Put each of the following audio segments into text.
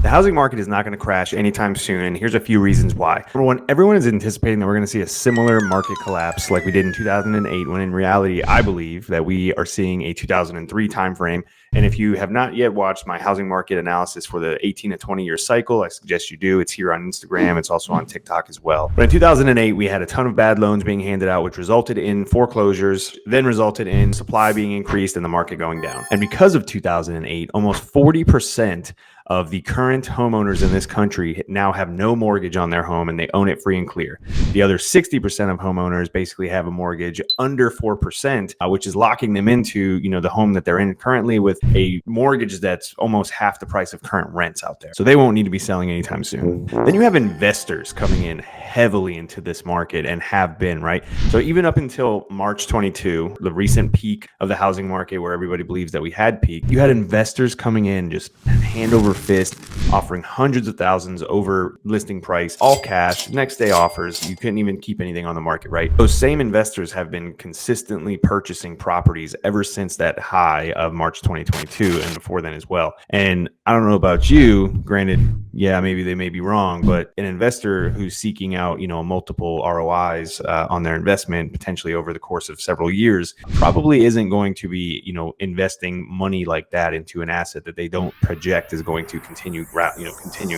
The housing market is not going to crash anytime soon, and here's a few reasons why. Number one, everyone is anticipating that we're going to see a similar market collapse like we did in 2008, when in reality, I believe that we are seeing a 2003 timeframe. And if you have not yet watched my housing market analysis for the 18 to 20 year cycle, I suggest you do. It's here on Instagram. It's also on TikTok as well. But in 2008, we had a ton of bad loans being handed out, which resulted in foreclosures, then resulted in supply being increased and the market going down. And because of 2008, almost 40% of the current homeowners in this country now have no mortgage on their home and they own it free and clear. The other 60% of homeowners basically have a mortgage under 4%, which is locking them into, the home that they're in currently with a mortgage that's almost half the price of current rents out there. So they won't need to be selling anytime soon. Then you have investors coming in heavily into this market and have been, right? So even up until March 22, the recent peak of the housing market where everybody believes that we had peaked, you had investors coming in just hand over fist, offering hundreds of thousands over listing price, all cash, next day offers. You couldn't even keep anything on the market, right? Those same investors have been consistently purchasing properties ever since that high of March 2022 and before then as well. And I don't know about you, granted, yeah, maybe they may be wrong, but an investor who's seeking out, multiple ROIs on their investment potentially over the course of several years probably isn't going to be, investing money like that into an asset that they don't project is going to continuing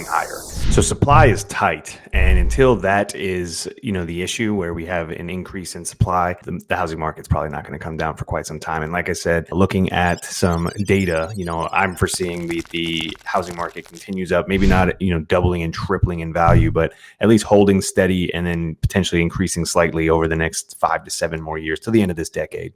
higher. So supply is tight, and until that is, the issue where we have an increase in supply, the housing market's probably not going to come down for quite some time. And like I said, looking at some data, I'm foreseeing the housing market continues up, maybe not, doubling and tripling in value, but at least holding steady and then potentially increasing slightly over the next 5 to 7 more years till the end of this decade.